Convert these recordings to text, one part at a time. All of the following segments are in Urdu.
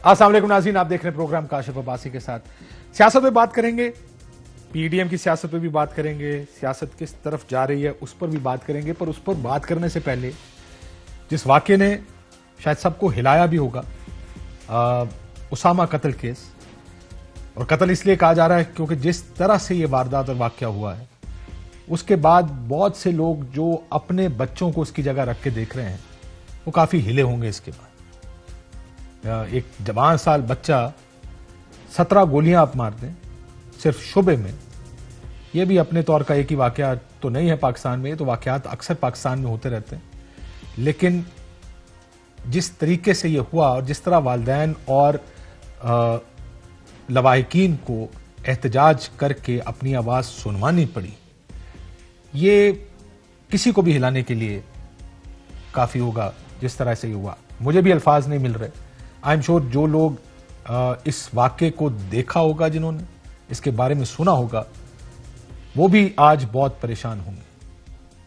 السلام علیکم ناظرین، آپ دیکھ رہے ہیں پروگرام کاشف عباسی کے ساتھ۔ سیاست پہ بات کریں گے، پی ڈی ایم کی سیاست پہ بھی بات کریں گے، سیاست کس طرف جا رہی ہے اس پر بھی بات کریں گے، پر اس پر بات کرنے سے پہلے جس واقعے نے شاید سب کو ہلایا بھی ہوگا، اسامہ قتل کیس، اور قتل اس لیے کہا جا رہا ہے کیونکہ جس طرح سے یہ واردات اور واقعہ ہوا ہے اس کے بعد بہت سے لوگ جو اپنے بچوں کو اس کی جگہ رکھ کے دیکھ رہے ہیں وہ کافی ہلے ہوں گے۔ اس کے بعد ایک جوان سال بچہ 17 گولیاں آپ مار دیں صرف شعبے میں، یہ بھی اپنے طور کا ایک ہی واقعہ تو نہیں ہے پاکستان میں، یہ تو واقعات اکثر پاکستان میں ہوتے رہتے ہیں، لیکن جس طریقے سے یہ ہوا اور جس طرح والدین اور لواحقین کو احتجاج کر کے اپنی آواز سنوانی پڑی، یہ کسی کو بھی ہلانے کے لیے کافی ہوگا۔ جس طرح سے یہ ہوا مجھے بھی الفاظ نہیں مل رہے۔ آئی ایم شور جو لوگ اس واقعے کو دیکھا ہوگا، جنہوں نے اس کے بارے میں سنا ہوگا، وہ بھی آج بہت پریشان ہوں گے۔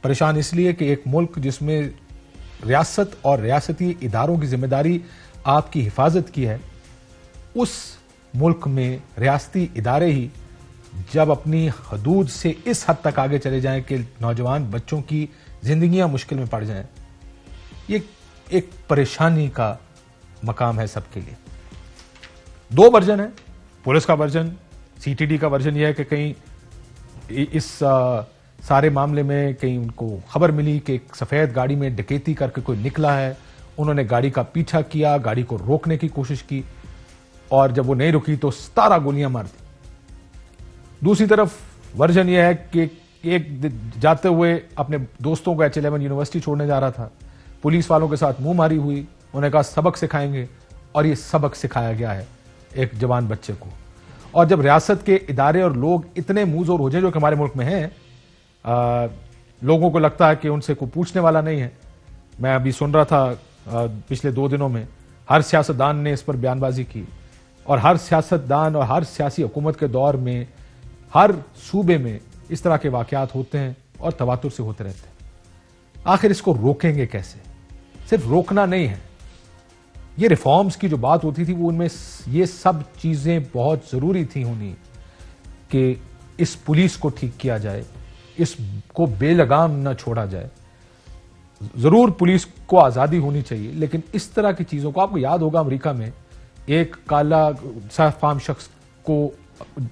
پریشان اس لیے کہ ایک ملک جس میں ریاست اور ریاستی اداروں کی ذمہ داری آپ کی حفاظت کی ہے، اس ملک میں ریاستی ادارے ہی جب اپنی حدود سے اس حد تک آگے چلے جائیں کہ نوجوان بچوں کی زندگیاں مشکل میں پڑ جائیں، یہ ایک پریشانی کا مقام ہے سب کے لیے۔ دو ورژن ہیں، پولیس کا ورژن، سی ٹی ڈی کا ورژن یہ ہے کہ کہیں اس سارے معاملے میں کہیں ان کو خبر ملی کہ ایک سفید گاڑی میں ڈکیتی کر کے کوئی نکلا ہے، انہوں نے گاڑی کا پیچھا کیا، گاڑی کو روکنے کی کوشش کی، اور جب وہ نہیں رکی تو 17 گولیاں مار دی۔ دوسری طرف ورژن یہ ہے کہ ایک جاتے ہوئے اپنے دوستوں کو H11 یونیورسٹی چھوڑنے جا رہا تھا، پولیس والوں کے ساتھ منہ ماری ہوئی، انہوں نے کہا سبق سکھائیں گے، اور یہ سبق سکھایا گیا ہے ایک جوان بچے کو۔ اور جب ریاست کے ادارے اور لوگ اتنے منہ زور ہو جائیں جو کہ ہمارے ملک میں ہیں، لوگوں کو لگتا ہے کہ ان سے کوئی پوچھنے والا نہیں ہے۔ میں ابھی سن رہا تھا پچھلے 2 دنوں میں ہر سیاستدان نے اس پر بیان بازی کی، اور ہر سیاستدان اور ہر سیاسی حکومت کے دور میں ہر صوبے میں اس طرح کے واقعات ہوتے ہیں اور تواتر سے ہوتے رہتے ہیں۔ آخر اس کو روکیں گے کیسے؟ صرف روکنا نہیں ہے، یہ ریفارمز کی جو بات ہوتی تھی وہ ان میں یہ سب چیزیں بہت ضروری تھی ہونی، کہ اس پولیس کو ٹھیک کیا جائے، اس کو بے لگام نہ چھوڑا جائے۔ ضرور پولیس کو آزادی ہونی چاہیے، لیکن اس طرح کی چیزوں کو، آپ کو یاد ہوگا امریکہ میں ایک کالا سیف فام شخص کو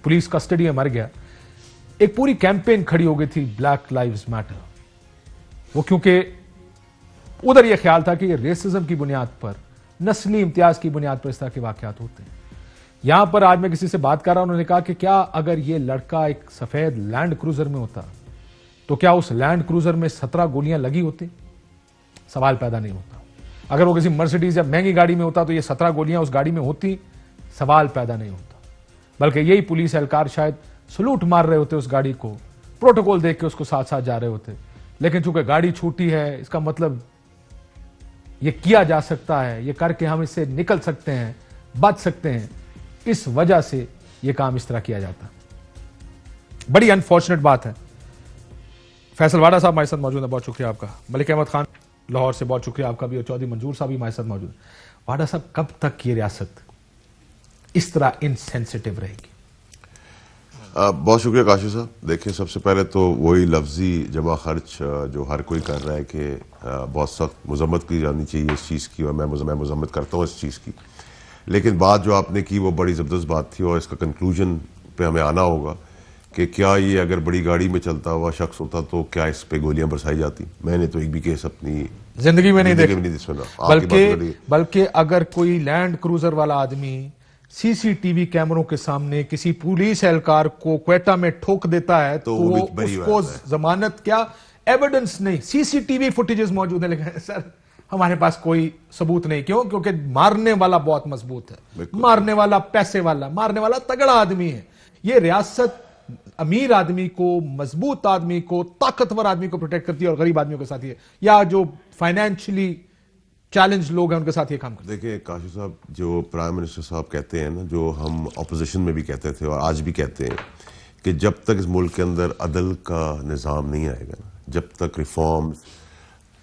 پولیس کسٹڈی میں مر گیا، ایک پوری کیمپین کھڑی ہو گئی تھی بلیک لائیوز میٹر، وہ کیونکہ ادھر یہ خیال تھا کہ یہ ریسزم کی بنیاد پر، نسلی امتیاز کی بنیاد پر اس طرح کے واقعات ہوتے ہیں۔ یہاں پر آج میں کسی سے بات کر رہا ہوں، انہوں نے کہا کہ کیا اگر یہ لڑکا ایک سفید لینڈ کروزر میں ہوتا تو کیا اس لینڈ کروزر میں 17 گولیاں لگی ہوتی؟ سوال پیدا نہیں ہوتا۔ اگر وہ کسی مرسیڈیز یا مہنگی گاڑی میں ہوتا تو یہ 17 گولیاں اس گاڑی میں ہوتی، سوال پیدا نہیں ہوتا، بلکہ یہی پولیس اہلکار شاید سلوٹ مار رہے ہوتے اس گاڑی کو، پروٹوکول دیکھ کے اس کو ساتھ ساتھ جا رہے ہوتے، لیکن چونکہ گاڑی چھوٹی ہے، اس کا مطلب یہ کیا جا سکتا ہے، یہ کر کے ہم اس سے نکل سکتے ہیں، بچ سکتے ہیں، اس وجہ سے یہ کام اس طرح کیا جاتا۔ بڑی انفارچونیٹ بات ہے۔ فیصل واڈا صاحب ہمارے ساتھ موجود ہیں، بہت شکریہ آپ کا۔ ملک احمد خان لاہور سے بہت شکریہ آپ کا بھی، اور چودھری منظور صاحب بھی ہمارے ساتھ موجود ہیں۔ واڈا صاحب، کب تک یہ ریاست اس طرح انسینسٹیو رہے گی؟ بہت شکریہ کاشف صاحب۔ دیکھیں، سب سے پہلے تو وہی لفظی جمع خرچ جو ہر کوئی کر رہا ہے کہ بہت سخت مذمت کی جانی چاہیے اس چیز کی، اور میں مذمت کرتا ہوں اس چیز کی، لیکن بات جو آپ نے کی وہ بڑی زبردست بات تھی، اور اس کا کنکلوژن پہ ہمیں آنا ہوگا کہ کیا یہ اگر بڑی گاڑی میں چلتا ہوا شخص ہوتا تو کیا اس پہ گولیاں برسائی جاتی؟ میں نے تو ایک بھی کیس اپنی زندگی میں نہیں دیکھا، بلکہ اگر کوئی لینڈ کروزر والا آدمی سی سی ٹی وی کیمروں کے سامنے کسی پولیس اہلکار کو کوئٹہ میں ٹھوک دیتا ہے تو اس کو ضمانت کیا، ایویڈنس نہیں، سی سی ٹی وی فوٹیجز موجود ہیں، لیکن سر ہمارے پاس کوئی ثبوت نہیں۔ کیوں؟ کیونکہ مارنے والا بہت مضبوط ہے، مارنے والا پیسے والا، مارنے والا تگڑا آدمی ہے۔ یہ ریاست امیر آدمی کو، مضبوط آدمی کو، طاقتور آدمی کو پروٹیکٹ کرتی ہے، اور غریب آدمیوں کے ساتھ یہ، یا جو فائنینشلی چیلنج لوگ ہیں ان کے ساتھ یہ کام کرتے ہیں۔ دیکھیں کاشف صاحب، جو پرائم منسٹر صاحب کہتے ہیں نا، جو ہم اپوزیشن میں بھی کہتے تھے اور آج بھی کہتے ہیں، کہ جب تک اس ملک کے اندر عدل کا نظام نہیں آئے گا نا، جب تک ریفارم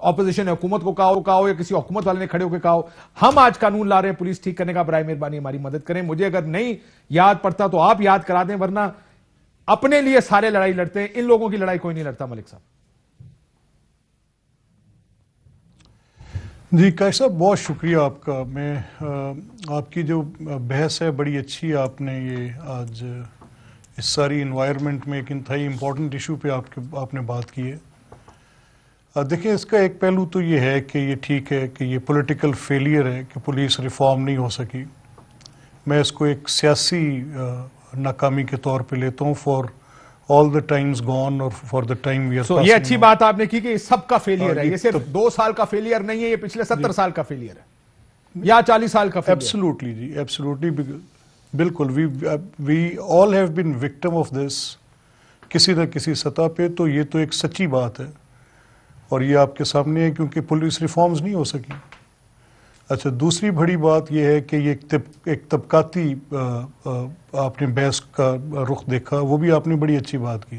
اپوزیشن نے حکومت کو کہا ہو یا کسی حکومت والے نے کھڑے ہو کے کہا ہو ہم آج قانون لا رہے ہیں پولیس ٹھیک کرنے کا، برائے مہربانی ہماری مدد کریں. مجھے اگر نہیں یاد پڑتا تو آپ یاد کرا دیں، ورنہ اپنے لیے سارے لڑائی لڑتے ہیں، ان لوگوں کی لڑائی کوئی نہیں لڑتا. ملک صاحب جی کاشف صاحب بہت شکریہ آپ کا. میں آپ کی جو بحث ہے بڑی اچھی ہے. آپ نے یہ آج اس ساری انوائرمنٹ میں ایک انتہائی امپورٹنٹ ایشو پہ آپ نے بات کی ہے. دیکھیں اس کا ایک پہلو تو یہ ہے کہ یہ ٹھیک ہے کہ یہ پولیٹیکل فیلئر ہے کہ پولیس ریفارم نہیں ہو سکی. میں اس کو ایک سیاسی ناکامی کے طور پہ لیتا ہوں for all the times gone اور for the time we are passing. یہ اچھی بات آپ نے کی کہ یہ سب کا فیلئر ہے، یہ صرف 2 سال کا فیلئر نہیں ہے، یہ پچھلے 70 سال کا فیلئر ہے یا 40 سال کا فیلئر. ایبسلوٹلی جی، ایبسلوٹلی بالکل. we all have been victim of this کسی نہ کسی سطح پہ. تو یہ تو ایک سچی بات ہے اور یہ آپ کے سامنے ہے کیونکہ پولیس ریفارمز نہیں ہو سکی. اچھا دوسری بڑی بات یہ ہے کہ یہ ایک طبقاتی آپ نے بحث کا رخ دیکھا، وہ بھی آپ نے بڑی اچھی بات کی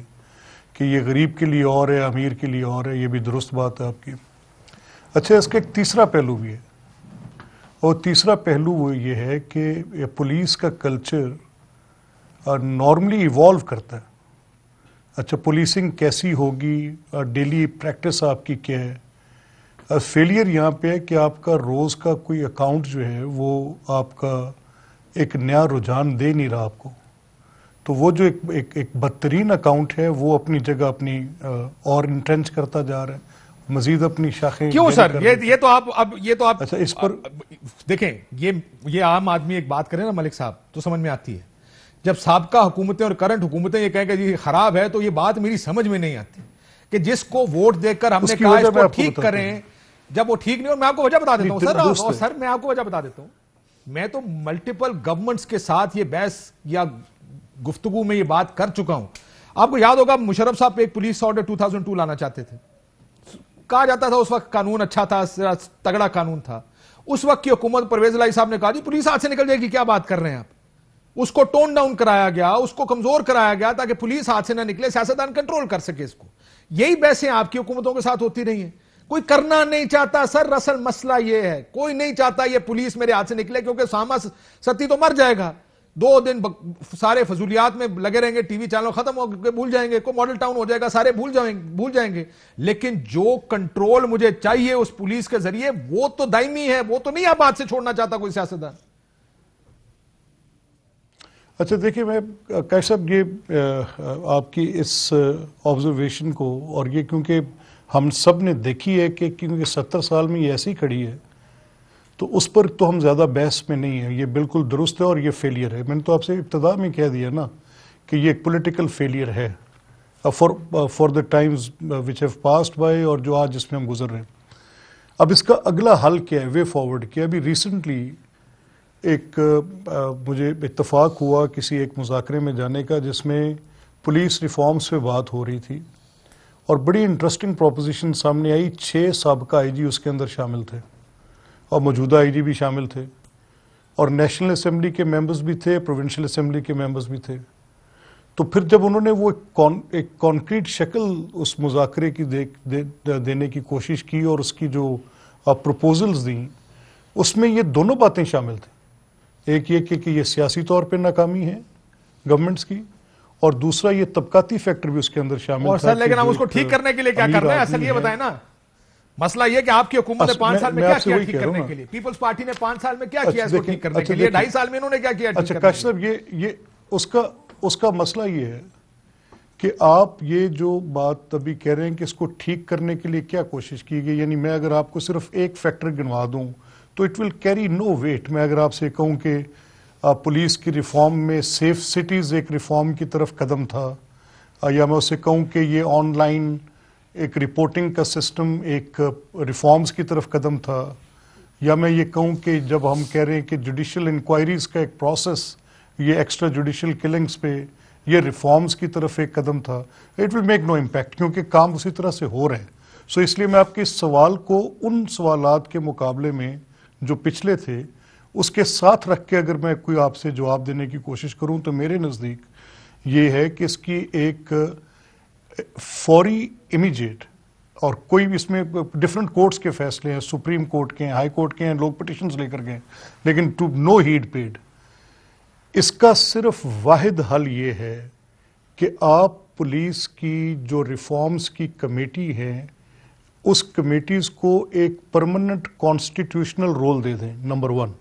کہ یہ غریب کے لیے اور ہے، امیر کے لیے اور ہے. یہ بھی درست بات ہے آپ کی. اچھا اس کا ایک تیسرا پہلو بھی ہے، اور تیسرا پہلو وہ یہ ہے کہ پولیس کا کلچر نارملی ایوالو کرتا ہے. اچھا پولیسنگ کیسی ہوگی، ڈیلی پریکٹس آپ کی کیا ہے. فیلئر یہاں پہ ہے کہ آپ کا روز کا کوئی اکاؤنٹ جو ہے وہ آپ کا ایک نیا رجحان دے نہیں رہا آپ کو. تو وہ جو ایک بدترین اکاؤنٹ ہے وہ اپنی جگہ اپنی اور انٹرنچ کرتا جا رہا ہے، مزید اپنی شاخیں. کیوں سر؟ یہ تو آپ اچھا اس پر دیکھیں، یہ عام آدمی ایک بات کرے نا ملک صاحب تو سمجھ میں آتی ہے. جب سابقہ حکومتیں اور کرنٹ حکومتیں یہ کہیں کہ یہ خراب ہے تو یہ بات میری سمجھ میں نہیں آتی کہ جس کو ووٹ دے کر ہم نے کہا اس کو ٹھیک کریں، جب وہ ٹھیک نہیں. اور میں آپ کو وجہ بتا دیتا ہوں سر میں آپ کو وجہ بتا دیتا ہوں. میں تو ملٹیپل گورنمنٹس کے ساتھ یہ بحث یا گفتگو میں یہ بات کر چکا ہوں. آپ کو یاد ہوگا مشرف صاحب ایک پولیس آرڈر 2002 لانا چاہتے تھے. کہا جاتا تھا اس وقت قانون اچھا تھا، تگڑا قانون تھا. اس وقت کی حکومت پرویز الہی صاحب نے کہا جی پولیس ہاتھ سے نکل جائے گی، کیا بات کر رہے ہیں آپ. اس کو ٹون ڈاؤن کرایا گیا، اس کو کمزور کرایا گیا تاکہ پولیس ہاتھ سے نہ نکلے، سیاستدان کنٹرول کر سکے اس کو. یہی بحثیں آپ کی حکومتوں کے ساتھ ہوتی رہی ہیں. کوئی کرنا نہیں چاہتا سر. اصل مسئلہ یہ ہے کوئی نہیں چاہتا یہ پولیس میرے ہاتھ سے نکلے کیونکہ ساما ستی تو مر جائے گا. 2 دن سارے فضولیات میں لگے رہیں گے، ٹی وی چینل ختم ہو کے بھول جائیں گے، کوئی ماڈل ٹاؤن ہو جائے گا، سارے بھول جائیں گے. لیکن جو کنٹرول مجھے چاہیے اس پولیس کے ذریعے وہ تو دائمی ہے، وہ تو نہیں آپ ہاتھ سے چھوڑنا چاہتا کوئی سیاستدان. اچھا دیکھیں میں کاشف صاحب یہ آپ کی اس آبزرویشن کو، اور یہ کیونکہ ہم سب نے دیکھی ہے کہ کیونکہ 70 سال میں یہ ایسی کھڑی ہے تو اس پر تو ہم زیادہ بحث میں نہیں ہیں. یہ بالکل درست ہے اور یہ فیلئر ہے. میں نے تو آپ سے ابتدا میں کہہ دیا نا کہ یہ ایک پولیٹیکل فیلئر ہے for the times which have passed by, اور جو آج جس میں ہم گزر رہے ہیں. اب اس کا اگلا حل کیا ہے، وے فارورڈ کیا؟ ابھی ریسنٹلی ایک مجھے اتفاق ہوا کسی ایک مذاکرے میں جانے کا جس میں پولیس ریفارمز پہ بات ہو رہی تھی اور بڑی انٹرسٹنگ پروپوزیشن سامنے آئی. 6 سابقہ آئی جی اس کے اندر شامل تھے اور موجودہ آئی جی بھی شامل تھے اور نیشنل اسمبلی کے ممبرز بھی تھے، پروونشل اسمبلی کے ممبرز بھی تھے. تو پھر جب انہوں نے وہ ایک کانکریٹ شکل اس مذاکرے کی دینے کی کوشش کی اور اس کی جو پروپوزلز دیں اس میں یہ دونوں باتیں شامل تھیں. ایک یہ کہ یہ سیاسی طور پہ ناکامی ہے گورنمنٹس کی، اور دوسرا یہ طبقاتی فیکٹر بھی اس کے اندر شامل اور تھا. سر لیکن ہم اس کو ٹھیک کرنے کے لیے کیا کرنا ہے؟ اصل یہ بتائیں نا. مسئلہ یہ کہ آپ کی حکومت نے 5 سال میں کیا کیا ٹھیک کرنے کے لیے؟ پیپلز پارٹی نے 5 سال میں کیا کیا اس کو ٹھیک کرنے کے لیے؟ 2.5 سال میں انہوں نے کیا کیا ٹھیک کرنے کے لیے؟ اچھا کاشف صاحب یہ اس کا مسئلہ یہ ہے کہ آپ یہ جو بات ابھی کہہ رہے ہیں کہ اس کو ٹھیک کرنے کے لیے کیا کوشش کی گئی، یعنی میں اگر آپ کو صرف ایک فیکٹر گنوا دوں تو it will carry no weight. میں اگر آپ سے کہوں کہ پولیس کی ریفارم میں سیف سٹیز ایک ریفارم کی طرف قدم تھا، یا میں اسے کہوں کہ یہ آن لائن ایک رپورٹنگ کا سسٹم ایک ریفارمز کی طرف قدم تھا، یا میں یہ کہوں کہ جب ہم کہہ رہے ہیں کہ جوڈیشل انکوائریز کا ایک پروسیس یہ ایکسٹرا جوڈیشل کلنگز پہ یہ ریفارمز کی طرف ایک قدم تھا، it will make no impact کیونکہ کام اسی طرح سے ہو رہے ہیں. سو اس لیے میں آپ کے اس سوال کو ان سوالات کے مقابلے میں جو پچھلے تھے اس کے ساتھ رکھ کے اگر میں کوئی آپ سے جواب دینے کی کوشش کروں تو میرے نزدیک یہ ہے کہ اس کی ایک فوری امیجیٹ اور کوئی بھی اس میں ڈفرنٹ کورٹس کے فیصلے ہیں, سپریم کورٹ کے ہیں, ہائی کورٹ کے ہیں, لوگ پٹیشنز لے کر گئے, لیکن ٹو نو ہیڈ پیڈ. اس کا صرف واحد حل یہ ہے کہ آپ پولیس کی جو ریفارمز کی کمیٹی ہے اس کمیٹیز کو ایک پرماننٹ کانسٹیٹیوشنل رول دے دیں. نمبر 1,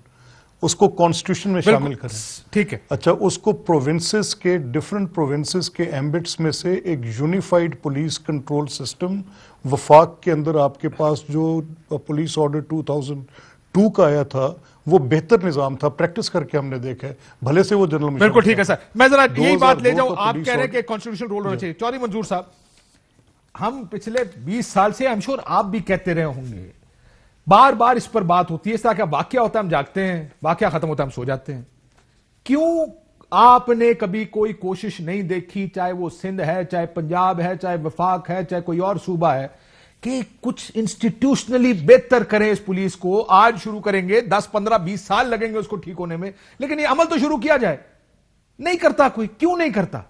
اس کو کانسٹیٹیوشن میں شامل کریں. ٹھیک ہے. اچھا, اس کو پروونسز کے ڈفرنٹ پروونسز کے ایمبٹس میں سے ایک یونیفائڈ پولیس کنٹرول سسٹم, وفاق کے اندر آپ کے پاس جو پولیس آرڈر 2002 کا آیا تھا وہ بہتر نظام تھا, پریکٹس کر کے ہم نے دیکھا ہے, بھلے سے وہ جنرل بالکل ٹھیک ہے سر. میں ذرا یہی بات لے جاؤں, آپ کہہ رہے ہیں کہ کانسٹیٹیوشن رول ہونا چاہیے. چودھری منظور صاحب, ہم پچھلے 20 سال سے I'm sure آپ بھی کہتے رہے ہوں گے, بار بار اس پر بات ہوتی ہے, اس طرح کا واقعہ ہوتا ہے ہم جاگتے ہیں, واقعہ ختم ہوتا ہے ہم سو جاتے ہیں. کیوں آپ نے کبھی کوئی کوشش نہیں دیکھی, چاہے وہ سندھ ہے, چاہے پنجاب ہے, چاہے وفاق ہے, چاہے کوئی اور صوبہ ہے, کہ کچھ انسٹیٹیوشنلی بہتر کریں اس پولیس کو؟ آج شروع کریں گے, 10 15 20 سال لگیں گے اس کو ٹھیک ہونے میں, لیکن یہ عمل تو شروع کیا جائے. نہیں کرتا کوئی, کیوں نہیں کرتا؟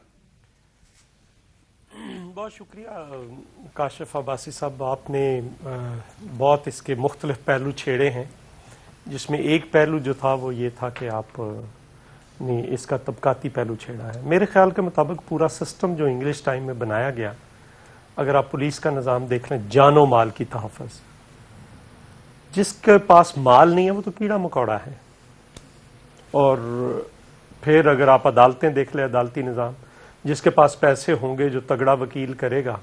بہت شکریہ کاشف عباسی صاحب, آپ نے بہت اس کے مختلف پہلو چھیڑے ہیں, جس میں ایک پہلو جو تھا وہ یہ تھا کہ آپ نے اس کا طبقاتی پہلو چھیڑا ہے. میرے خیال کے مطابق پورا سسٹم جو انگلش ٹائم میں بنایا گیا, اگر آپ پولیس کا نظام دیکھ لیں, جان و مال کی تحفظ, جس کے پاس مال نہیں ہے وہ تو کیڑا مکوڑا ہے. اور پھر اگر آپ عدالتیں دیکھ لیں, عدالتی نظام, جس کے پاس پیسے ہوں گے جو تگڑا وکیل کرے گا,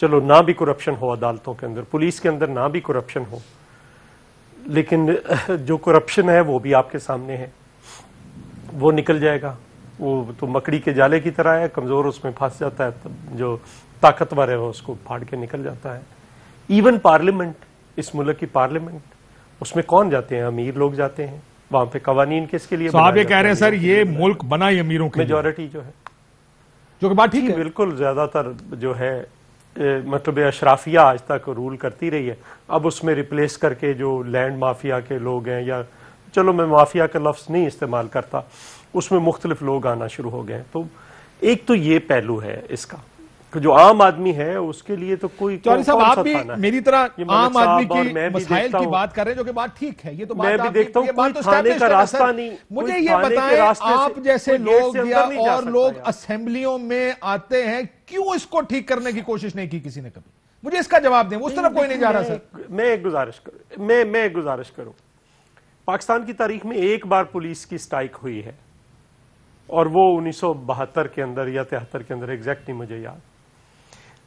چلو نہ بھی کرپشن ہو عدالتوں کے اندر, پولیس کے اندر نہ بھی کرپشن ہو, لیکن جو کرپشن ہے وہ بھی آپ کے سامنے ہے, وہ نکل جائے گا. وہ تو مکڑی کے جالے کی طرح ہے, کمزور اس میں پھنس جاتا ہے, جو طاقتور ہے وہ اس کو پھاڑ کے نکل جاتا ہے. ایون پارلیمنٹ, اس ملک کی پارلیمنٹ, اس میں کون جاتے ہیں؟ امیر لوگ جاتے ہیں. وہاں پہ قوانین کس کے لیے؟ آپ یہ کہہ رہے ہیں سر یہ ملک بنا ہی امیروں کے لیے, میجورٹی جو ہے, جو کہ بات ٹھیک ہے. بالکل زیادہ تر جو ہے مطلب اشرافیہ آج تک رول کرتی رہی ہے. اب اس میں ریپلیس کر کے جو لینڈ مافیا کے لوگ ہیں, یا چلو میں مافیا کا لفظ نہیں استعمال کرتا, اس میں مختلف لوگ آنا شروع ہو گئے ہیں. تو ایک تو یہ پہلو ہے اس کا, جو عام آدمی ہے اس کے لیے تو کوئی چودھری صاحب آپ بھی میری طرح عام آدمی کی مسائل کی بات کر رہے ہیں, جو کہ بات ٹھیک ہے. یہ تو میں بھی دیکھتا ہوں کوئی تھانے کا راستہ نہیں. مجھے یہ بتائیں, آپ جیسے لوگ یا اور لوگ اسمبلیوں میں آتے ہیں, کیوں اس کو ٹھیک کرنے کی کوشش نہیں کی کسی نے کبھی؟ مجھے اس کا جواب دیں. اس طرف کوئی نہیں جا رہا سر. میں ایک گزارش کروں, پاکستان کی تاریخ میں ایک بار پولیس کی سٹرائک ہوئی ہے, اور وہ 1972 کے اندر یا 73 کے اندر, ایگزیکٹ نہیں مجھے یاد.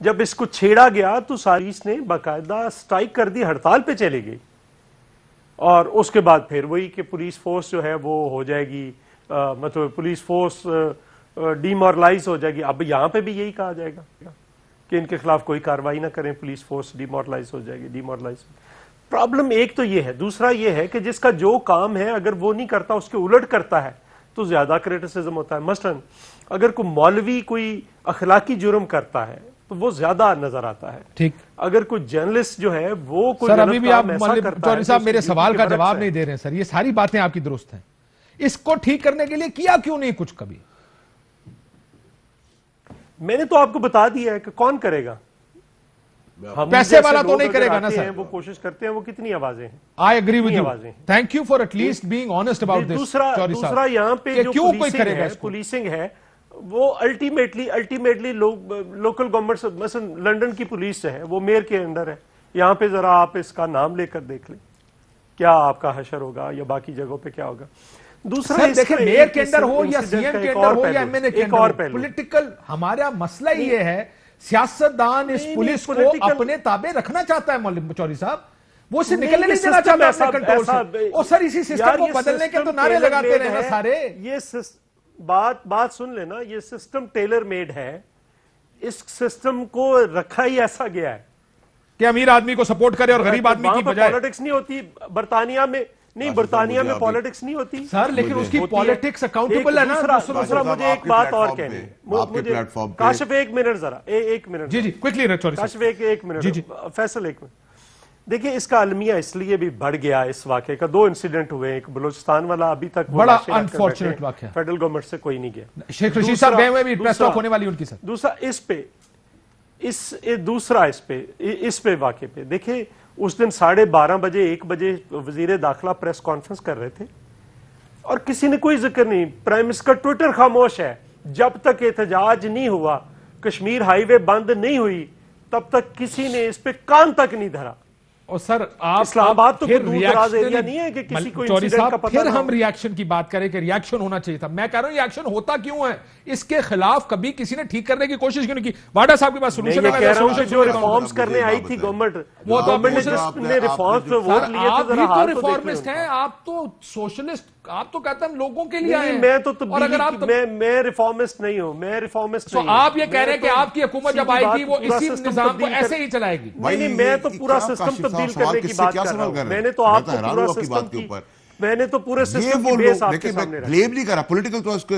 جب اس کو چھیڑا گیا تو ساریس نے باقاعدہ سٹرائک کر دی, ہڑتال پہ چلے گئی, اور اس کے بعد پھر وہی کہ پولیس فورس جو ہے وہ ہو جائے گی, مطلب پولیس فورس ڈیمورلائز ہو جائے گی. اب یہاں پہ بھی یہی کہا جائے گا کہ ان کے خلاف کوئی کارروائی نہ کریں, پولیس فورس ڈیمورلائز ہو جائے گی. ڈیمورلائز پرابلم ایک تو یہ ہے. دوسرا یہ ہے کہ جس کا جو کام ہے اگر وہ نہیں کرتا, اس کے الٹ کرتا ہے, تو زیادہ کریٹیسزم ہوتا ہے. مثلا اگر کوئی مولوی کوئی اخلاقی جرم کرتا ہے تو وہ زیادہ نظر آتا ہے. ٹھیک. اگر کوئی جرنلسٹ جو ہے وہ کوئی سر ابھی بھی آپ چودھری صاحب میرے تو سوال کا جواب نہیں دے رہے ہیں سر. یہ ساری باتیں آپ کی درست ہیں, اس کو ٹھیک کرنے کے لیے کیا کیوں نہیں کچھ کبھی؟ میں نے تو آپ کو بتا دیا ہے کہ کون کرے گا. پیسے والا تو نہیں کرے گا نا سر. وہ کوشش کرتے ہیں, وہ کتنی آوازیں ہیں. I agree with you. Thank you for at least being honest about this. دوسرا یہاں پہ جو پولیسنگ ہے وہ الٹیمیٹلی لوکل گورنمنٹ, مثلا لنڈن کی پولیس ہے وہ میئر کے انڈر ہے. یہاں پہ ذرا آپ اس کا نام لے کر دیکھ لیں کیا آپ کا حشر ہوگا, یا باقی جگہوں پہ کیا ہوگا. دوسرا دیکھیں, میئر کے اندر ہو یا سی ایم کے اندر ہو یا ایم این اے کے اندر, پولیٹیکل ہمارا مسئلہ یہ ہے, سیاستدان اس پولیس کو اپنے تابع رکھنا چاہتا ہے. چودھری صاحب وہ اسے نکلنے نہیں دینا چاہتا اپنے کنٹرول سے. اور سر اسی سسٹم کو بدلنے کے تو نعرے لگاتے رہے نا سارے. یہ بات سن لینا, یہ سسٹم ٹیلر میڈ ہے. اس سسٹم کو رکھا ہی ایسا گیا ہے کہ امیر آدمی کو سپورٹ کرے اور غریب آدمی کی بجائے. پالیٹکس نہیں ہوتی برطانیہ میں, نہیں برطانیہ میں پالیٹکس نہیں ہوتی سر, لیکن اس کی پالیٹکس اکاؤنٹیبل ہے نا. دوسرا مجھے ایک بات اور کہنی, کاشف ایک منٹ ذرا, ایک منٹ جی کوئکلی کاشف ایک منٹ, فیصل ایک منٹ. دیکھیں اس کا المیہ اس لیے بھی بڑھ گیا اس واقعے کا. 2 انسیڈنٹ ہوئے, ایک بلوچستان والا ابھی تک بڑا انفارچونیٹ واقعہ, فیڈرل گورنمنٹ سے کوئی نہیں گیا. شیخ رشید صاحب گئے ہوئے بھی پریس ٹاک ہونے والی ان کی سر. دوسرا اس پہ دوسرا اس پہ واقعے پہ دیکھیں، اس دن 12:30 بجے 1 بجے وزیر داخلہ پریس کانفرنس کر رہے تھے اور کسی نے کوئی ذکر نہیں، پرائم منسٹر ٹویٹر خاموش ہے، جب تک احتجاج نہیں ہوا، کشمیر ہائی وے بند نہیں ہوئی، تب تک کسی نے اس پہ کان تک نہیں دھرا. اور سر آپ اسلام آباد تو کوئی دور دراز ایریا نہیں ہے کہ کسی کو انسیڈنٹ کا پتہ پھر نہ ہو. ہم ریاکشن کی بات کریں کہ ریاکشن ہونا چاہیے تھا. میں کہہ رہا ہوں ریاکشن ہوتا کیوں ہے؟ اس کے خلاف کبھی کسی نے ٹھیک کرنے کی کوشش کیوں نہیں کی؟ واڈا صاحب کے پاس میں سولوشن یہ کہہ رہا ہوں کہ جو ریفارمز کرنے آئی تھی گورنمنٹ، وہ تو گورنمنٹ نے جس نے ریفارمز پہ ووٹ لیے آپ تھے، بھی ذرا تو حال تو دیکھ ریفارمسٹ ہیں، آپ تو سوشلسٹ، آپ تو کہتے ہیں ہم لوگوں کے لیے آئے ہیں. میں تو اور اگر آپ میں ریفارمسٹ نہیں ہوں، میں ریفارمسٹ نہیں ہوں. آپ یہ کہہ رہے ہیں کہ آپ کی حکومت جب آئے گی وہ اسی نظام کو ایسے ہی چلائے گی؟ نہیں، میں تو پورا سسٹم تبدیل کرنے کی بات کر رہا ہوں. میں نے تو آپ کو پورا سسٹم کی، میں نے تو پورے سسٹم کی بیس آپ کے سامنے رکھی. بلیم نہیں کرا پولیٹیکل تو اس کو،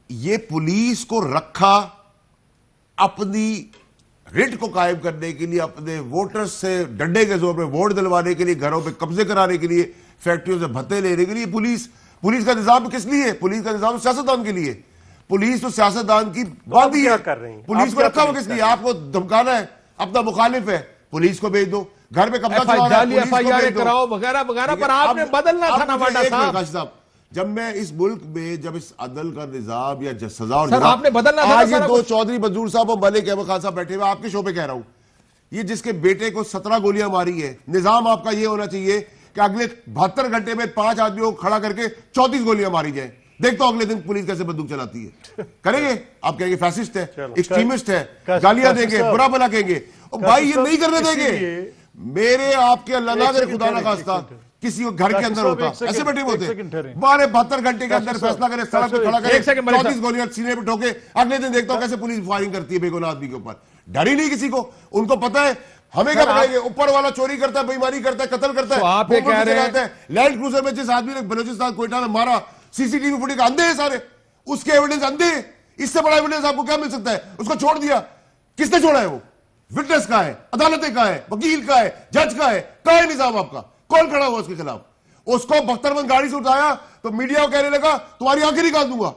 یہ پولیس کو رکھا اپنی رٹ کو قائم کرنے کے لیے، اپنے ووٹرز سے ڈنڈے کے زور پہ ووٹ دلوانے کے لیے، گھروں پہ قبضے کرانے کے لیے، فیکٹریوں سے بھتے لینے کے لیے. پولیس کا نظام کس لیے؟ پولیس کا نظام سیاستدان کے لیے. پولیس تو سیاستدان کی بات ہی ہے. پولیس کو رکھا ہوا کس لیے؟ آپ کو دھمکانا ہے، اپنا مخالف ہے، پولیس کو بھیج دو. گھر پہ قبضہ چلانا ہے، پولیس کو بھیج دو کراؤ وغیرہ وغیرہ. پر آپ نے بدلنا تھا نا واڈا صاحب. جب میں اس ملک میں جب اس عدل کا نظام یا سزا اور آپ نے بدلنا تھا. آج یہ دو چودھری منظور صاحب اور ملک احمد خان صاحب بیٹھے ہوئے آپ کے شو پہ کہہ رہا ہوں، یہ جس کے بیٹے کو 17 گولیاں ماری ہے، نظام آپ کا یہ ہونا چاہیے کہ اگلے 72 گھنٹے میں 5 آدمیوں کو کھڑا کر کے 34 گولیاں ماری جائیں. دیکھتا ہوں اگلے دن پولیس کیسے بندوق چلاتی ہے. کریں گے؟ آپ کہیں گے فیسسٹ ہے، ایکسٹریمسٹ ہے، گالیاں دیں گے، برا بھلا کہیں گے. بھائی یہ نہیں کرنے دیں گے. میرے آپ کے اللہ نہ کرے خدا نہ خواستہ کسی کو گھر کے اندر ہوتا ایسے بیٹھے ہوتے 72 گھنٹے کے اندر فیصلہ کرے، سڑک پہ کھڑا کرے، 34 گولیاں سینے پہ ٹھوکے. اگلے دن دیکھتا ہوں کیسے پولیس فائرنگ کرتی ہے بے گناہ آدمی کے اوپر. ڈر ہی نہیں کسی کو. ان کو پتا ہے ہمیں کیا بتائیں گے، اوپر والا چوری کرتا ہے، بےایمانی کرتا ہے، قتل کرتا ہے. آپ یہ کہہ رہے ہیں لینڈ کروزر میں جس آدمی نے بلوچستان کوئٹہ میں مارا، سی سی ٹی وی فوٹیج اندھے ہیں سارے، اس کے ایویڈنس اندھے ہیں. اس سے بڑا ایویڈنس آپ کو کیا مل سکتا ہے؟ اس کو چھوڑ دیا. کس نے چھوڑا ہے؟ وہ وٹنس کا ہے، عدالتیں کا ہے، وکیل کا ہے، جج کا ہے. کہاں ہے نظام آپ کا؟ کون کھڑا ہوا اس کے خلاف؟ اس کو بخترمند گاڑی سے اٹھایا تو میڈیا کو کہنے لگا تمہاری آنکھیں نکال دوں گا.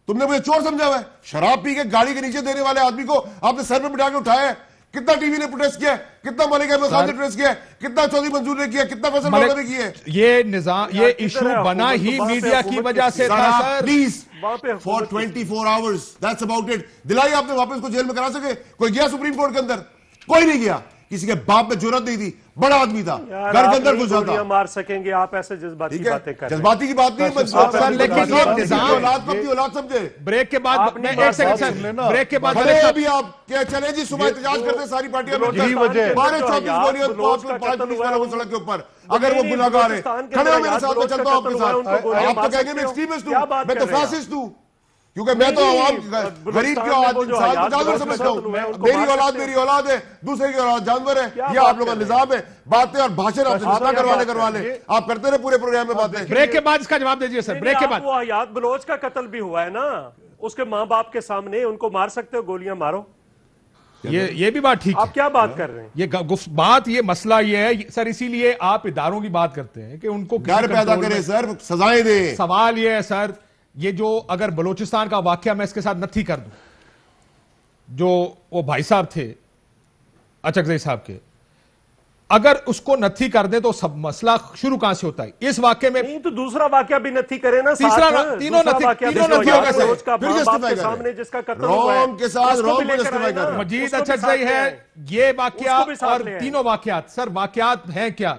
تم نے مجھے چور سمجھا ہوا ہے. شراب پی کے گاڑی کے نیچے دینے والے آدمی کو آپ نے سر پہ بٹھا کے اٹھایا ہے. کتنا ٹی وی نے پروٹیسٹ کیا ہے، کتنا ملک احمد خان نے پروٹیسٹ کیا ہے، کتنا چودھری منظور نے کیا، کتنا فیصل نے کیا ہے. یہ نظام، یہ ایشو بنا ہی میڈیا کی وجہ سے تھا sir. Please for 24 hours that's about it. دلائی آپ نے واپس کو جیل میں کرا سکے؟ کوئی گیا سپریم کورٹ کے اندر؟ کوئی نہیں گیا. کسی کے باپ میں جرات نہیں تھی، بڑا آدمی تھا، گھر کے اندر گھس جاتا. مار سکیں گے آپ ایسے جذباتی باتیں کر رہے ہیں. جذباتی کی بات نہیں ہے، لیکن نظام اولاد کو اپنی اولاد سمجھے. بریک کے بعد میں ایک سیکنڈ سر، بریک کے بعد ابھی آپ کیا چلیں جی صبح احتجاج کرتے ہیں ساری پارٹیاں میں، 34 گولیاں 5 پولیس والوں کو سڑک کے اوپر. اگر وہ گناہگار ہے کھڑے ہو میرے ساتھ، میں چلتا ہوں آپ کے ساتھ. آپ تو کہیں گے میں ایکسٹریمسٹ ہوں، میں تو فاسسٹ ہوں، کیونکہ میں تو عوام غریب کے انسان کو جانور سمجھتا ہوں. میری اولاد ہے، دوسرے کی اولاد جانور ہے. یہ آپ لوگوں کا نظام ہے. باتیں اور بھاشن آپ سے کروا لیں، آپ کرتے رہے پورے پروگرام میں باتیں. بریک کے بعد اس کا جواب دیجیے سر. بریک کے بعد وہ حیات بلوچ کا قتل بھی ہوا ہے نا، اس کے ماں باپ کے سامنے. ان کو مار سکتے ہو، گولیاں مارو. یہ بھی بات ٹھیک ہے. آپ کیا بات کر رہے ہیں؟ یہ بات، یہ مسئلہ یہ ہے سر، اسی لیے آپ اداروں کی بات کرتے ہیں کہ ان کو ڈر پیدا کریں سر، سزائیں دیں. سوال یہ ہے سر، یہ جو اگر بلوچستان کا واقعہ میں اس کے ساتھ نتھی کر دوں، جو وہ بھائی صاحب تھے اچکزئی صاحب کے، اگر اس کو نتھی کر دیں تو سب مسئلہ شروع کہاں سے ہوتا ہے؟ اس واقعے میں نہیں تو دوسرا واقعہ بھی نتھی کرے نا. تیسرا تینوں نتھی ہوگا سر. جس کا قتل ہوا ہے رونگ کے ساتھ رونگ کو جسٹیفائی کر رہے ہیں. مجید اچکزئی ہے یہ واقعہ اور تینوں واقعات. سر واقعات ہیں کیا؟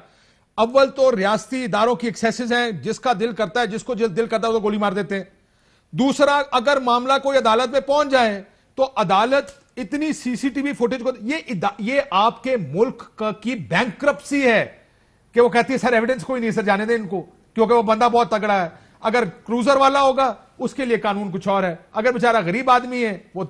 اول تو ریاستی اداروں کی ایکسیسز ہیں، جس کا دل کرتا ہے، جس کو دل کرتا ہے وہ گولی مار دیتے ہیں. دوسرا، اگر معاملہ کوئی عدالت میں پہنچ جائے تو عدالت اتنی سی سی ٹی وی فوٹیج کو، یہ آپ کے ملک کی بینکرپسی ہے کہ وہ کہتی ہے سر ایویڈنس کوئی نہیں، سر جانے دیں ان کو، کیونکہ وہ بندہ بہت تگڑا ہے. اگر کروزر والا ہوگا اس کے لیے قانون کچھ اور ہے، اگر بیچارہ غریب آدمی ہے، وہ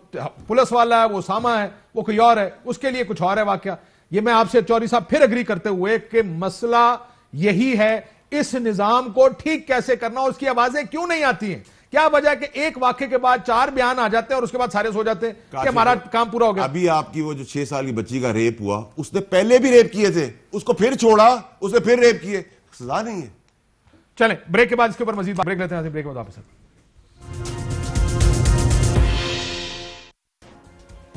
پولیس والا ہے، وہ اسامہ ہے، وہ کوئی اور ہے، اس کے لیے کچھ اور ہے واقعہ. یہ میں آپ سے چوہدری صاحب پھر اگری کرتے ہوئے کہ مسئلہ یہی ہے، اس نظام کو ٹھیک کیسے کرنا، اور اس کی آوازیں کیوں نہیں آتی ہیں؟ کیا وجہ ہے کہ ایک واقعے کے بعد 4 بیان آ جاتے ہیں اور اس کے بعد سارے سو جاتے ہیں کہ ہمارا کام پورا ہو گیا؟ ابھی آپ کی وہ جو 6 سال کی بچی کا ریپ ہوا، اس نے پہلے بھی ریپ کیے تھے، اس کو پھر چھوڑا، اس نے پھر ریپ کیے، سزا نہیں ہے. چلیں بریک کے بعد اس کے اوپر مزید بریک لیتے ہیں. بریک کے بعد واپس.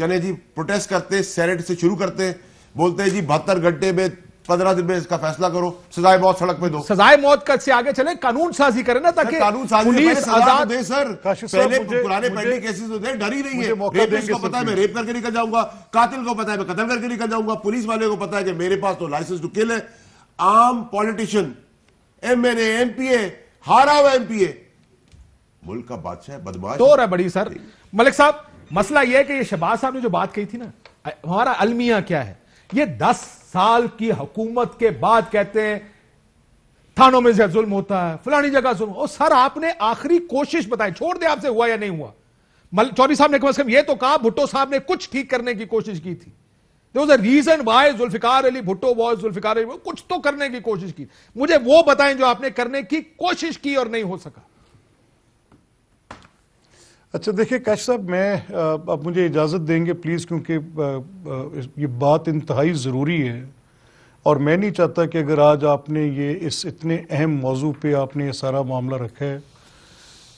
چلے جی پروٹیسٹ کرتے, سینٹ سے شروع کرتے, بولتے ہیں جی 72 گھنٹے میں 15 دن میں اس کا فیصلہ کرو, سزائے موت سڑک پہ دو. سزائے موت کا سے آگے چلے, قانون سازی کریں نا, تاکہ قانون سازی پولیس آزاد دے سر. پہلے پرانے پینڈنگ کیسز تو دے, ڈر ہی نہیں ہے. ریپسٹ کو پتا ہے میں ریپ کر کے نکل جاؤں گا, قاتل کو پتا ہے میں قتل کر کے نکل جاؤں گا, پولیس والے کو پتا ہے کہ میرے پاس تو لائسنس ٹو کل ہے. عام پولیٹیشین, ایم این اے, ایم پی اے, ہارا ہوا ایم پی اے, ملک کا بادشاہ بدماش تو ہے بڑی. سر ملک صاحب, مسئلہ یہ ہے کہ یہ شہباز صاحب نے جو بات کہی تھی نا, ہمارا المیہ کیا ہے, یہ 10 سال کی حکومت کے بعد کہتے ہیں تھانوں میں ظلم ہوتا ہے, فلانی جگہ ظلم. اور سر آپ نے آخری کوشش بتائی, چھوڑ دے آپ سے ہوا یا نہیں ہوا. چودھری صاحب نے کم از کم یہ تو کہا بھٹو صاحب نے کچھ ٹھیک کرنے کی کوشش کی تھی. There was a reason why Zulfiqar Ali Bhutto was Zulfiqar علی, کچھ تو کرنے کی کوشش کی. مجھے وہ بتائیں جو آپ نے کرنے کی کوشش کی اور نہیں ہو سکا. اچھا دیکھیں کاشف صاحب, میں اب مجھے اجازت دیں گے پلیز, کیونکہ یہ بات انتہائی ضروری ہے, اور میں نہیں چاہتا کہ اگر آج آپ نے یہ اس اتنے اہم موضوع پہ آپ نے یہ سارا معاملہ رکھا ہے,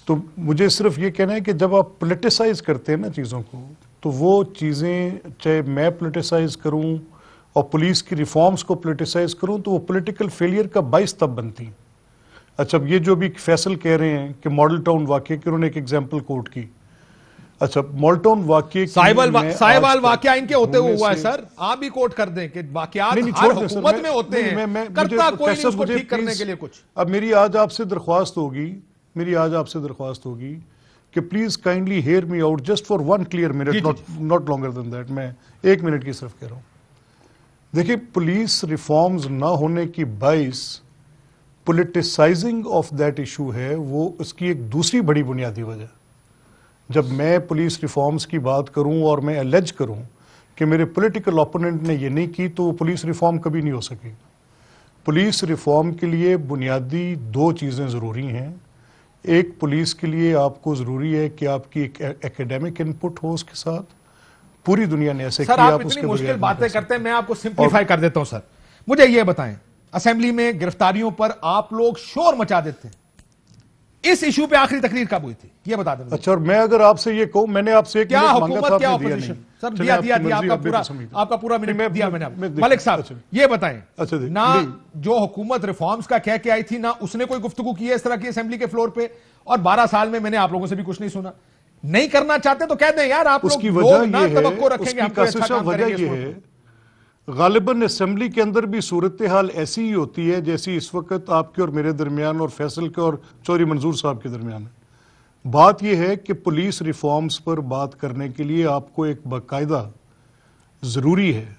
تو مجھے صرف یہ کہنا ہے کہ جب آپ پولیٹیسائز کرتے ہیں نا چیزوں کو, تو وہ چیزیں چاہے میں پولیٹیسائز کروں اور پولیس کی ریفارمز کو پولیٹیسائز کروں, تو وہ پولیٹیکل فیلئر کا باعث تب بنتی ہیں. اچھا یہ جو بھی فیصل کہہ رہے ہیں کہ ماڈل ٹاؤن واقعے کی, انہوں نے ایک ایگزامپل کوٹ کی. اچھا ماڈل ٹاؤن واقعے سائیوال واقعہ ان کے ہوتے ہوا ہے سر, آپ بھی کوٹ کر دیں کہ واقعات ہر حکومت میں ہوتے ہیں, کرتا کوئی نہیں اس کو ٹھیک کرنے کے لیے کچھ. اب میری آج آپ سے درخواست ہوگی کہ please kindly hear me out just for 1 clear minute, not longer than that. میں 1 منٹ کی صرف کہہ رہا ہوں. دیکھیں پولیس ریفارمز نہ ہونے کی باعث پولیٹیسائزنگ آف دیٹ ایشو ہے, وہ اس کی ایک دوسری بڑی بنیادی وجہ. جب میں پولیس ریفارمز کی بات کروں اور میں الیج کروں کہ میرے پولیٹیکل اوپوننٹ نے یہ نہیں کی, تو وہ پولیس ریفارم کبھی نہیں ہو سکے. پولیس ریفارم کے لیے بنیادی 2 چیزیں ضروری ہیں. ایک, پولیس کے لیے آپ کو ضروری ہے کہ آپ کی ایک ایکیڈیمک انپٹ ہو اس کے ساتھ. پوری دنیا نے ایسے کیا. سر آپ اتنی مشکل باتیں کرتے ہیں, میں آپ کو سمپلیفائی کر دیتا ہوں. سر مجھے یہ بتائیں, اسمبلی میں گرفتاریوں پر آپ لوگ شور مچا دیتے ہیں, اس ایشو پہ آخری تقریر کب ہوئی تھی یہ بتا دیں. اچھا, اور میں اگر آپ سے یہ کہوں, میں نے آپ سے ایک کیا منٹ مانگا حکومت تھا, کیا آپ نے دیا اپوزیشن. نہیں. سر دیا آپ کا پورا منٹ دیا میں نے. ملک صاحب یہ بتائیں, نہ جو حکومت ریفارمز کا کہہ کے آئی تھی, نہ اس نے کوئی گفتگو کی ہے اس طرح کی اسمبلی کے فلور پہ, اور 12 سال میں نے آپ لوگوں سے بھی کچھ نہیں سنا. نہیں کرنا چاہتے تو کہہ دیں یار, آپ اس کی لوگ وجہ نہ یہ توقع ہے, رکھیں اس گے ہم کی کوئی اچھا کام وجہ کریں گے. یہ ہے غالباً اسمبلی کے اندر بھی صورتحال ایسی ہی ہوتی ہے جیسی اس وقت آپ کے اور میرے درمیان اور فیصل کے اور چودھری منظور صاحب کے درمیان ہے. بات یہ ہے کہ پولیس ریفارمز پر بات کرنے کے لیے آپ کو ایک باقاعدہ ضروری ہے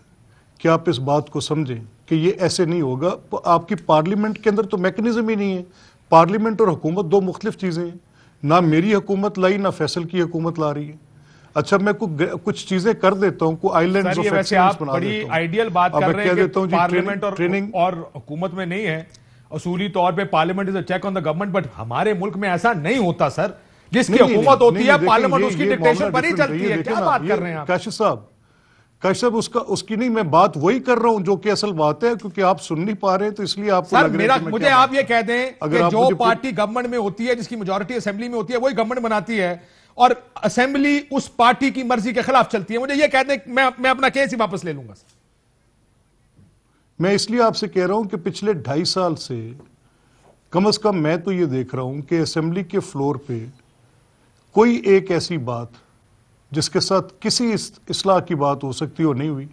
کہ آپ اس بات کو سمجھیں کہ یہ ایسے نہیں ہوگا. آپ کی پارلیمنٹ کے اندر تو میکنزم ہی نہیں ہے. پارلیمنٹ اور حکومت 2 مختلف چیزیں ہیں. نہ میری حکومت لائی, نہ فیصل کی حکومت لا رہی ہے. اچھا میں کچھ چیزیں کر دیتا ہوں, کوئی آئیلینڈز آف ایکسلنس بنا دیتا ہوں. بڑی آئیڈیل بات کر رہے ہیں کہ پارلیمنٹ اور حکومت میں نہیں ہے. اصولی طور پہ parliament is a check on the government, but ہمارے ملک میں ایسا نہیں ہوتا سر. جس کی حکومت ہوتی ہے پارلیمنٹ اس کی ڈکٹیشن پر ہی چلتی ہے. کیا بات کر رہے ہیں آپ کاشف صاحب, اس کی نہیں, میں بات وہی کر رہا ہوں جو کہ اصل بات ہے, کیونکہ آپ سن نہیں پا رہے تو اس لیے آپ کو لگ رہا ہے. مجھے آپ یہ کہہ دیں کہ جو پارٹی گورنمنٹ میں ہوتی ہے, جس کی میجورٹی اسمبلی میں ہوتی ہے, وہی گورنمنٹ بناتی ہے, اور اسمبلی اس پارٹی کی مرضی کے خلاف چلتی ہے. مجھے یہ کہہ دیں میں اپنا کیس ہی واپس لے لوں گا. میں اس لیے آپ سے کہہ رہا ہوں کہ پچھلے 2.5 سال سے کم از کم میں تو یہ دیکھ رہا ہوں کہ اسمبلی کے فلور پہ کوئی ایک ایسی بات جس کے ساتھ کسی اصلاح کی بات ہو سکتی ہو نہیں ہوئی.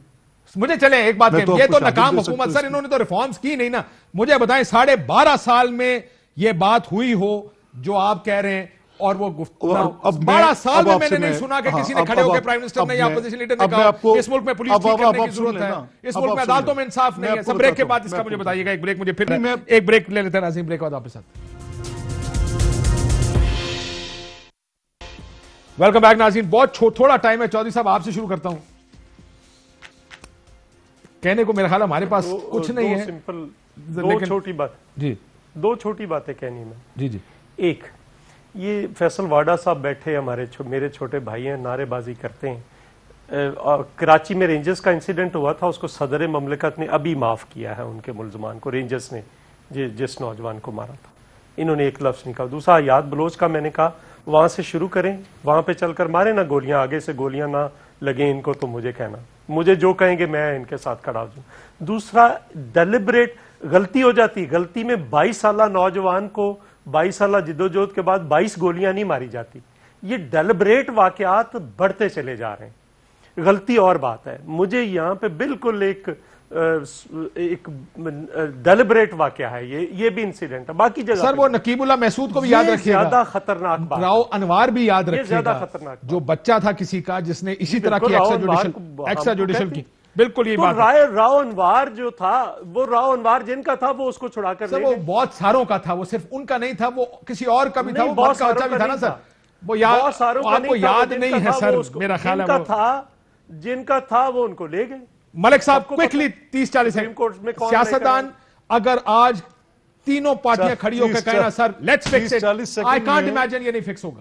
مجھے چلے ایک بات کہیں, یہ تو ناکام حکومت سر, انہوں نے تو ریفارمز کی نہیں نا. مجھے بتائیں 12.5 سال میں یہ بات ہوئی ہو جو آپ کہہ رہے ہیں, اور وہ 12 سال میں نے نہیں سنا کہ کسی نے کھڑے ہو کے پرائم منسٹر نے یا اپوزیشن لیڈر نے کہا اس ملک میں پولیس ٹھیک کرنے کی ضرورت ہے, اس ملک میں عدالتوں میں انصاف نہیں ہے. سب بریک کے بعد اس کا مجھے بتائیے گا. ایک بریک, مجھے پھر ایک بریک لے لیتے ہیں ناظرین, بریک بعد واپس آتے ہیں. ویلکم بیک ناظرین. بہت تھوڑا ٹائم ہے, چودھری صاحب آپ سے شروع کرتا ہوں. کہنے کو میرا خیال ہمارے پاس کچھ نہیں ہے. سمپل 2 چھوٹی بات, جی 2 چھوٹی باتیں کہنی میں. جی جی. ایک, یہ فیصل واڈا صاحب بیٹھے میرے چھوٹے بھائی ہیں, نعرے بازی کرتے ہیں. کراچی میں رینجرز کا انسیڈنٹ ہوا تھا, اس کو صدر مملکت نے ابھی معاف کیا ہے ان کے ملزمان کو, رینجرز نے جس نوجوان کو مارا تھا. انہوں نے ایک لفظ نہیں کہا. دوسرا, یاد بلوچ کا میں نے کہا وہاں سے شروع کریں, وہاں پہ چل کر مارے نا گولیاں, آگے سے گولیاں نہ لگے ان کو تو مجھے کہنا, مجھے جو کہیں گے میں ان کے ساتھ کھڑا ہو جاؤں. دوسرا ڈیلیبریٹ غلطی ہو جاتی, غلطی میں 22 سالہ نوجوان کو 22 سالہ جدوجہد کے بعد 22 گولیاں نہیں ماری جاتی. یہ ڈیلیبریٹ واقعات بڑھتے چلے جا رہے ہیں, غلطی اور بات ہے. مجھے یہاں پہ بالکل ایک ڈیلیبریٹ واقعہ ہے, یہ بھی انسیڈنٹ ہے. باقی جگہ سر وہ نقیب اللہ محسود کو بھی یاد رکھیے گا, زیادہ خطرناک بات, راؤ انوار بھی یاد رکھیے زیادہ گا, خطرناک جو بچہ تھا کسی کا جس نے اسی طرح کی ایکسٹرا جوڈیشل کی. بالکل یہ تو بات ہے. راؤ انوار جو تھا, وہ راؤ انوار جن کا تھا وہ اس کو چھڑا کر سر وہ بہت ساروں کا تھا, وہ صرف ان کا نہیں تھا, وہ کسی اور کا بھی تھا, وہ بہت کا بچہ بھی تھا نا سر. وہ یاد آپ کو یاد نہیں ہے سر, میرا خیال ہے وہ جن کا تھا وہ ان کو لے گئے. ملک صاحب کوئکلی 30-40 سیکنڈ, سیاستدان اگر آج تینوں پارٹیاں کھڑی ہو کے کہنا sir let's fix it, I can't imagine یہ نہیں فکس ہوگا.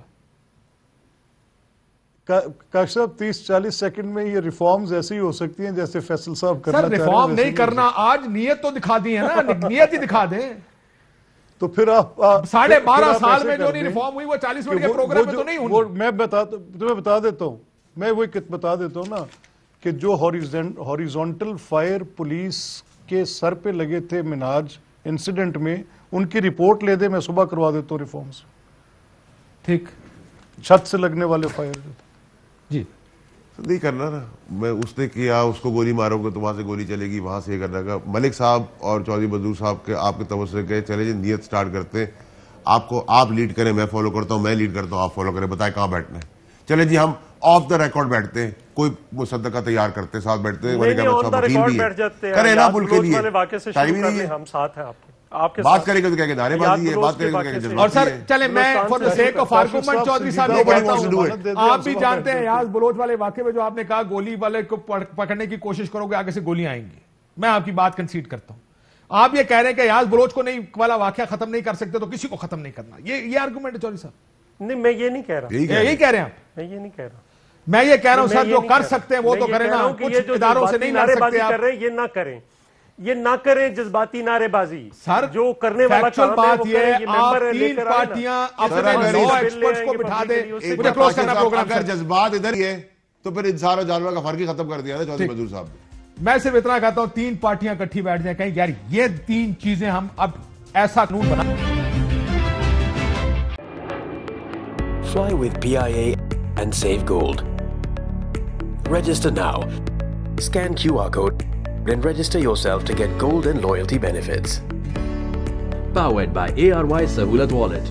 کاش صاحب 30-40 سیکنڈ میں یہ ریفارمز ایسے ہی ہو سکتی ہیں جیسے فیصل صاحب کرنا سر ریفارم نہیں کرنا, آج نیت تو دکھا دی ہے نا, نیت ہی دکھا دیں. تو پھر آپ 12.5 سال میں جو نہیں ریفارم ہوئی وہ 40 منٹ کے پروگرام میں تو نہیں ہوئی. میں تمہیں بتا دیتا ہوں, میں وہی بتا دیتا ہوں نا کہ جو ہاریزونٹل فائر پولیس کے سر پہ لگے تھے مناج انسیڈنٹ میں, ان کی رپورٹ لے دے, میں صبح کروا دیتا ہوں ریفارمز. ٹھیک, چھت سے لگنے والے فائر جی نہیں کرنا نا. میں اس نے کیا, اس کو گولی مارو گے تو وہاں سے گولی چلے گی, وہاں سے یہ کرنا کا. ملک صاحب اور چودھری منظور صاحب کے آپ کے توسط سے چلے جی نیت سٹارٹ کرتے ہیں, آپ لیڈ کریں, میں فالو کرتا ہوں, میں لیڈ کرتا ہوں, آپ فالو کریں, بتائیں کہاں بیٹھنا ہے. چلے جی ہم آف دا ریکارڈ بیٹھتے ہیں, کوئی مصدقہ تیار کرتے ہیں, ساتھ بیٹھتے ہیں, کریں نا ملک کے لیے, ہم ساتھ ہیں آپ کے بات کریں گے تو کہہ کے نعرے بازی ہے, بات کریں گے تو کہہ کے جذبات. اور سر چلیں میں for the sake of argument Chaudhary صاحب یہ کہتا ہوں, آپ بھی جانتے ہیں ایاز بلوچ والے واقعے میں جو آپ نے کہا گولی والے کو پکڑنے کی کوشش کرو گے آگے سے گولیاں آئیں گی, میں آپ کی بات کنسیڈ کرتا ہوں. آپ یہ کہہ رہے ہیں کہ ایاز بلوچ کو نہیں والا واقعہ ختم نہیں کر سکتے تو کسی کو ختم نہیں کرنا, یہ آرگومنٹ ہے چودھری صاحب؟ نہیں میں یہ نہیں کہہ رہا, یہی کہہ رہے ہیں آپ؟ میں یہ نہیں کہہ رہا, میں یہ کہہ رہا ہوں سر جو کر سکتے ہیں وہ تو کریں نا, کچھ اداروں سے نہیں لڑ سکتے آپ. یہ نہ کریں جذباتی نعرے بازی. سر جو کرنے والا فیکچول بات یہ ہے, آپ 3 پارٹیاں اپنے 9 ایکسپرٹس کو بٹھا دیں, مجھے کلوز کرنا پروگرام. اگر جذبات ادھر ہی ہے تو پھر انسان اور جانور کا فرق ہی ختم کر دیا نا چودھری منظور صاحب نے. میں صرف اتنا کہتا ہوں 3 پارٹیاں اکٹھی بیٹھ جائیں, کہیں یار یہ 3 چیزیں ہم اب ایسا قانون بنا. Fly with PIA and save gold. Register now. Scan QR code and register yourself to get gold and loyalty benefits. Powered by ARY Sahulat Wallet.